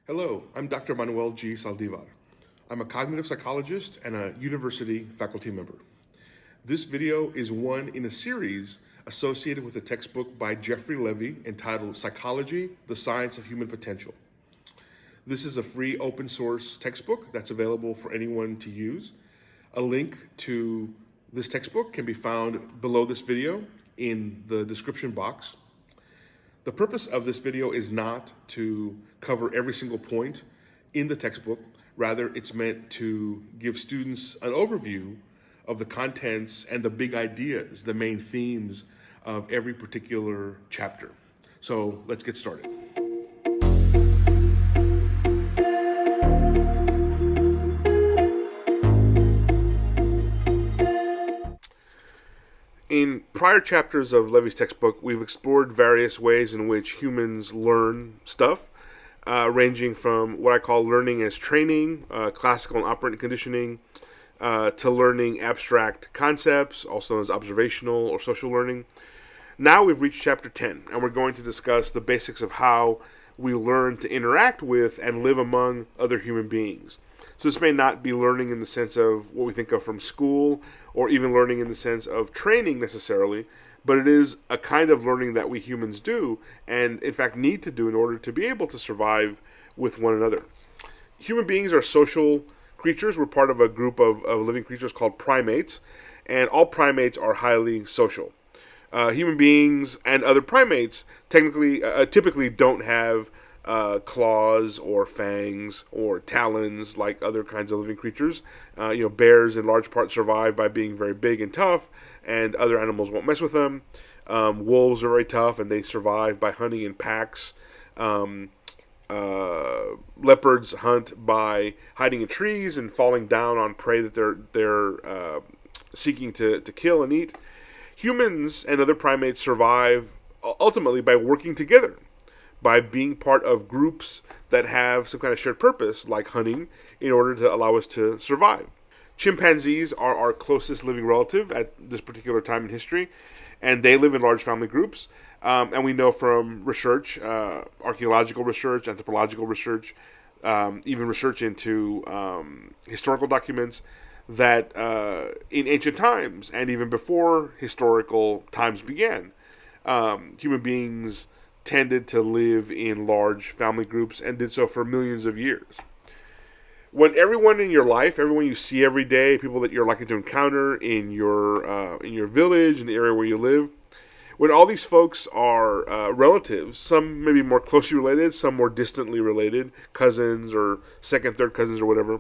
Hello, I'm Dr. Manuel G. Saldivar. I'm a cognitive psychologist and a university faculty member. This video is one in a series associated with a textbook by Jeffrey Levy entitled Psychology, the Science of Human Potential. This is a free open source textbook that's available for anyone to use. A link to this textbook can be found below this video in the description box. The purpose of this video is not to cover every single point in the textbook. Rather, it's meant to give students an overview of the contents and the big ideas, the main themes of every particular chapter. So let's get started. In prior chapters of Levy's textbook, we've explored various ways in which humans learn stuff, ranging from what I call learning as training, classical and operant conditioning, to learning abstract concepts, also known as observational or social learning. Now we've reached chapter 10, and we're going to discuss the basics of how we learn to interact with and live among other human beings. So this may not be learning in the sense of what we think of from school, or even learning in the sense of training necessarily, but it is a kind of learning that we humans do, and in fact need to do in order to be able to survive with one another. Human beings are social creatures. We're part of a group of living creatures called primates, and all primates are highly social. Human beings and other primates typically don't have claws or fangs or talons like other kinds of living creatures. Bears in large part survive by being very big and tough, and other animals won't mess with them. Wolves are very tough, and they survive by hunting in packs. Leopards hunt by hiding in trees and falling down on prey that they're seeking to kill and eat. Humans and other primates survive ultimately by working together, by being part of groups that have some kind of shared purpose, like hunting, in order to allow us to survive. Chimpanzees are our closest living relative at this particular time in history, and they live in large family groups. And we know from research, archaeological research, anthropological research, even research into historical documents, that in ancient times, and even before historical times began, human beings tended to live in large family groups and did so for millions of years. When everyone in your life, everyone you see every day, people that you're likely to encounter in your village, in the area where you live, when all these folks are relatives, some maybe more closely related, some more distantly related, cousins or second, third cousins or whatever,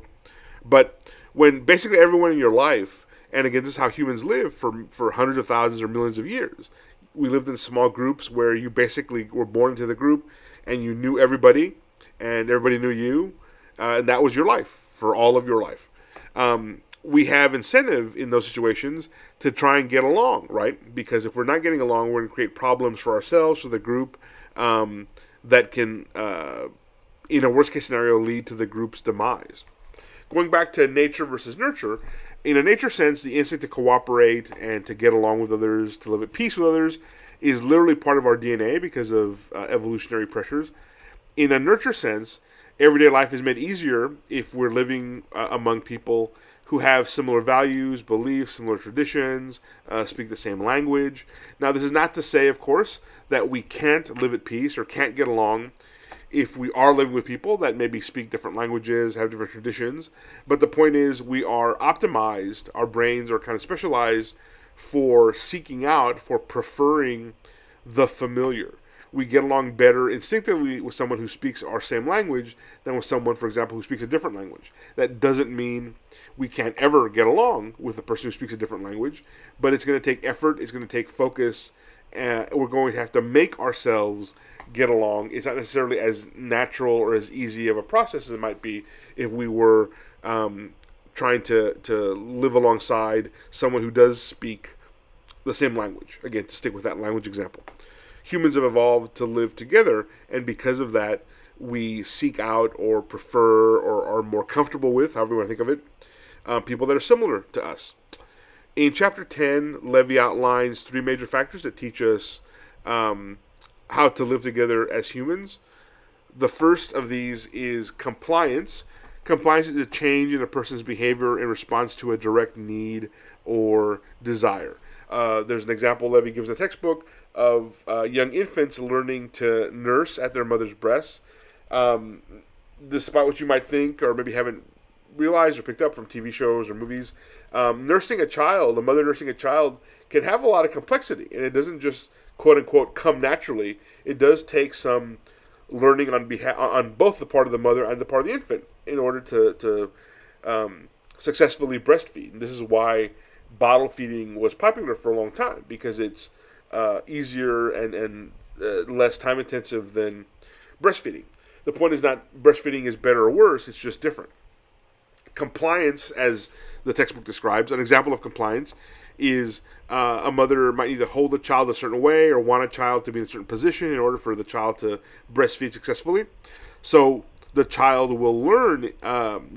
but when basically everyone in your life, and again, this is how humans live for hundreds of thousands or millions of years. We lived in small groups where you basically were born into the group and you knew everybody and everybody knew you, and that was your life for all of your life. We have incentive in those situations to try and get along, right? Because if we're not getting along, we're going to create problems for ourselves, for the group, that can, in a worst case scenario, lead to the group's demise. Going back to nature versus nurture, in a nature sense, the instinct to cooperate and to get along with others, to live at peace with others, is literally part of our DNA because of evolutionary pressures. In a nurture sense, everyday life is made easier if we're living among people who have similar values, beliefs, similar traditions, speak the same language. Now, this is not to say, of course, that we can't live at peace or can't get along if we are living with people that maybe speak different languages, have different traditions. But the point is, we are optimized, our brains are kind of specialized for seeking out, for preferring the familiar. We get along better instinctively with someone who speaks our same language than with someone, for example, who speaks a different language. That doesn't mean we can't ever get along with a person who speaks a different language, but it's going to take effort, it's going to take focus, and we're going to have to make ourselves get along. It's not necessarily as natural or as easy of a process as it might be if we were trying to live alongside someone who does speak the same language. Again, to stick with that language example. Humans have evolved to live together, and because of that, we seek out or prefer or are more comfortable with, however you want to think of it, people that are similar to us. In Chapter 10, Levy outlines three major factors that teach us how to live together as humans. The first of these is compliance. Compliance is a change in a person's behavior in response to a direct need or desire. There's an example Levy gives in a textbook of young infants learning to nurse at their mother's breasts. Despite what you might think or maybe haven't realized or picked up from TV shows or movies, nursing a child, a mother nursing a child, can have a lot of complexity, and it doesn't just quote unquote come naturally. It does take some learning on both the part of the mother and the part of the infant in order to successfully breastfeed. And this is why bottle feeding was popular for a long time, because it's easier and less time intensive than breastfeeding. The point is not breastfeeding is better or worse, it's just different. Compliance, as the textbook describes, an example of compliance is a mother might need to hold a child a certain way or want a child to be in a certain position in order for the child to breastfeed successfully. So the child will learn,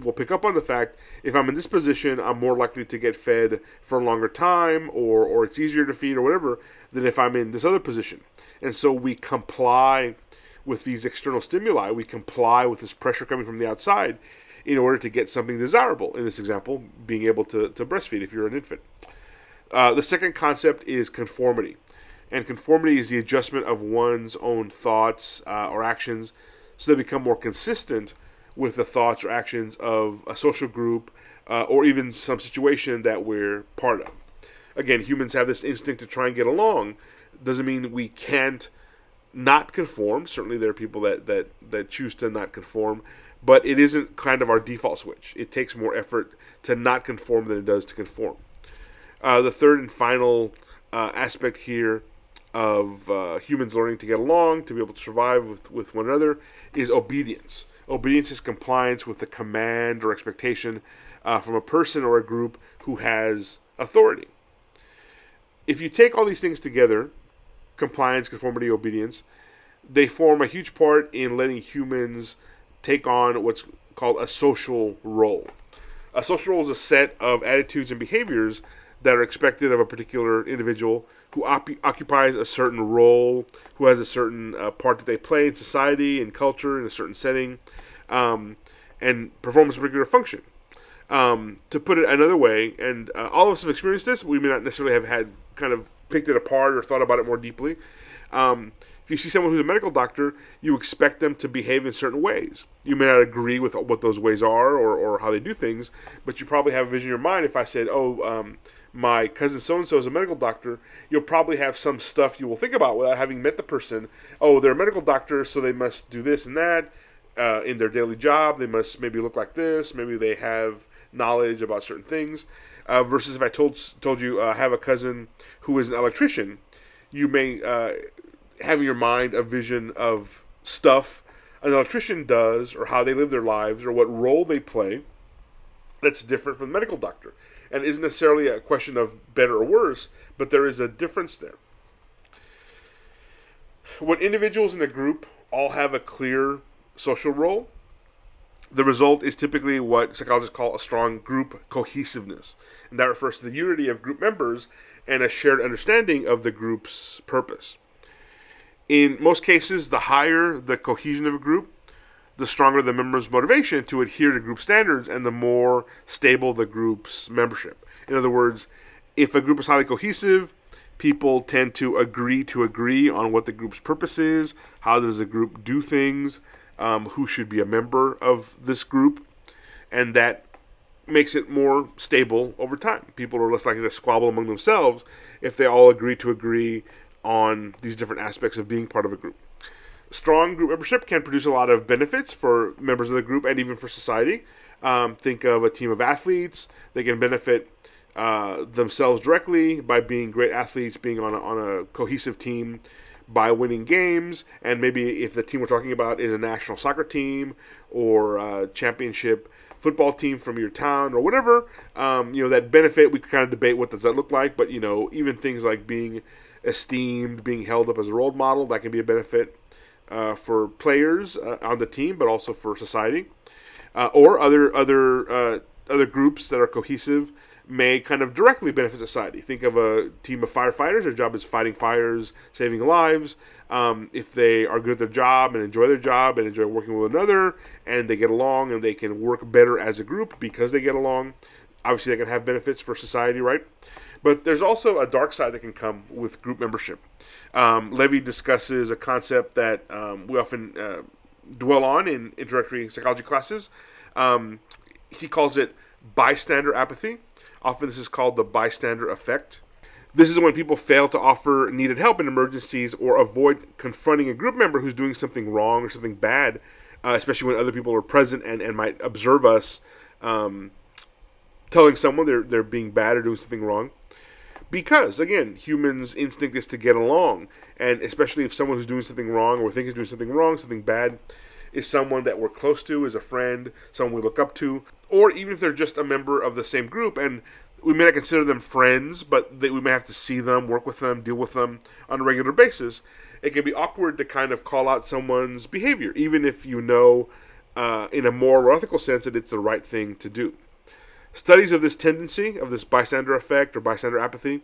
will pick up on the fact, if I'm in this position, I'm more likely to get fed for a longer time, or it's easier to feed or whatever, than if I'm in this other position. And so we comply with these external stimuli. We comply with this pressure coming from the outside in order to get something desirable. In this example, being able to breastfeed if you're an infant. The second concept is conformity. And conformity is the adjustment of one's own thoughts or actions so they become more consistent with the thoughts or actions of a social group or even some situation that we're part of. Again, humans have this instinct to try and get along. Doesn't mean we can't not conform. Certainly there are people that choose to not conform, but it isn't kind of our default switch. It takes more effort to not conform than it does to conform. The third and final aspect here of humans learning to get along, to be able to survive with one another, is obedience. Obedience is compliance with the command or expectation from a person or a group who has authority. If you take all these things together, compliance, conformity, obedience, they form a huge part in letting humans take on what's called a social role. A social role is a set of attitudes and behaviors that are expected of a particular individual who occupies a certain role, who has a certain part that they play in society and culture in a certain setting, and performs a particular function. To put it another way, and all of us have experienced this, we may not necessarily have had kind of picked it apart or thought about it more deeply. If you see someone who's a medical doctor, you expect them to behave in certain ways. You may not agree with what those ways are or how they do things, but you probably have a vision in your mind. If I said, my cousin so-and-so is a medical doctor, you'll probably have some stuff you will think about without having met the person. Oh, they're a medical doctor, so they must do this and that in their daily job. They must maybe look like this. Maybe they have knowledge about certain things. Versus if I told you I have a cousin who is an electrician, you may have in your mind a vision of stuff an electrician does or how they live their lives or what role they play that's different from the medical doctor. And it isn't necessarily a question of better or worse, but there is a difference there. When individuals in a group all have a clear social role, the result is typically what psychologists call a strong group cohesiveness. And that refers to the unity of group members and a shared understanding of the group's purpose. In most cases, the higher the cohesion of a group, the stronger the members' motivation to adhere to group standards and the more stable the group's membership. In other words, if a group is highly cohesive, people tend to agree on what the group's purpose is, how does the group do things, who should be a member of this group, and that makes it more stable over time. People are less likely to squabble among themselves if they all agree on these different aspects of being part of a group. Strong group membership can produce a lot of benefits for members of the group and even for society. Think of a team of athletes. They can benefit themselves directly by being great athletes, being on a cohesive team, by winning games, and maybe if the team we're talking about is a national soccer team or a championship football team from your town or whatever, that benefit, we can kind of debate what does that look like, but even things like being esteemed, being held up as a role model, that can be a benefit for players on the team, but also for society, or other groups that are cohesive may kind of directly benefit society. Think of a team of firefighters. Their job is fighting fires, saving lives. If they are good at their job and enjoy working with another, and they get along and they can work better as a group because they get along, obviously they can have benefits for society, right? But there's also a dark side that can come with group membership. Levy discusses a concept that we often dwell on in introductory psychology classes. He calls it bystander apathy. Often this is called the bystander effect. This is when people fail to offer needed help in emergencies or avoid confronting a group member who's doing something wrong or something bad, especially when other people are present and might observe us telling someone they're being bad or doing something wrong. Because, again, humans' instinct is to get along, and especially if someone who's doing something wrong or we think is doing something wrong, something bad, is someone that we're close to, is a friend, someone we look up to, or even if they're just a member of the same group, and we may not consider them friends, but we may have to see them, work with them, deal with them on a regular basis, it can be awkward to kind of call out someone's behavior, even if you know in a moral or ethical sense that it's the right thing to do. Studies of this tendency, of this bystander effect or bystander apathy,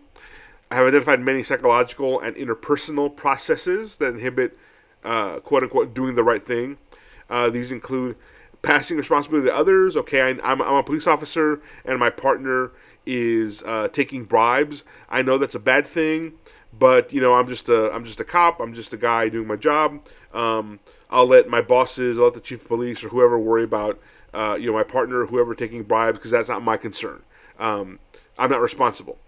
have identified many psychological and interpersonal processes that inhibit, quote-unquote, doing the right thing. These include passing responsibility to others. Okay, I'm a police officer and my partner is taking bribes. I know that's a bad thing, but I'm just a cop. I'm just a guy doing my job. I'll let my bosses, I'll let the chief of police or whoever worry about my partner or whoever taking bribes because that's not my concern. I'm not responsible.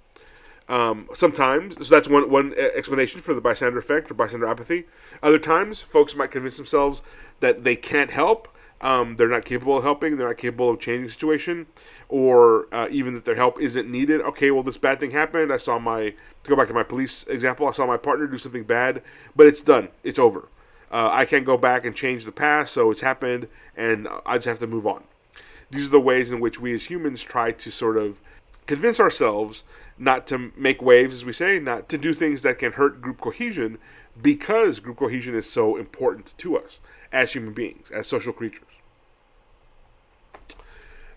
Sometimes, so that's one explanation for the bystander effect or bystander apathy. Other times, folks might convince themselves that they can't help. They're not capable of helping. They're not capable of changing the situation, or even that their help isn't needed. Okay, well, this bad thing happened. To go back to my police example, I saw my partner do something bad, but it's done. It's over. I can't go back and change the past, so it's happened, and I just have to move on. These are the ways in which we as humans try to sort of convince ourselves not to make waves, as we say, not to do things that can hurt group cohesion, because group cohesion is so important to us as human beings, as social creatures.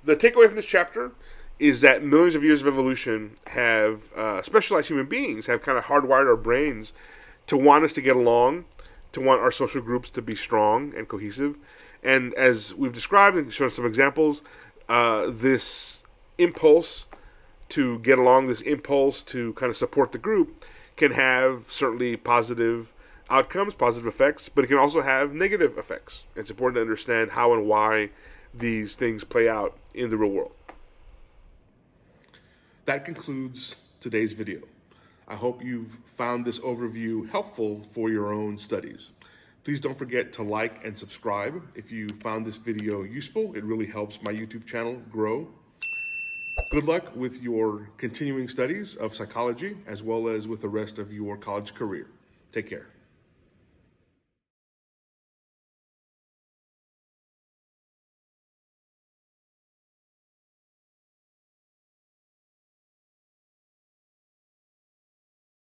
The takeaway from this chapter is that millions of years of evolution have, specialized human beings have kind of hardwired our brains to want us to get along, to want our social groups to be strong and cohesive. And as we've described and shown some examples, this impulse to get along, this impulse to kind of support the group can have certainly positive outcomes, positive effects, but it can also have negative effects. It's important to understand how and why these things play out in the real world. That concludes today's video. I hope you've found this overview helpful for your own studies. Please don't forget to like and subscribe if you found this video useful. It really helps my YouTube channel grow. Good luck with your continuing studies of psychology as well as with the rest of your college career. Take care.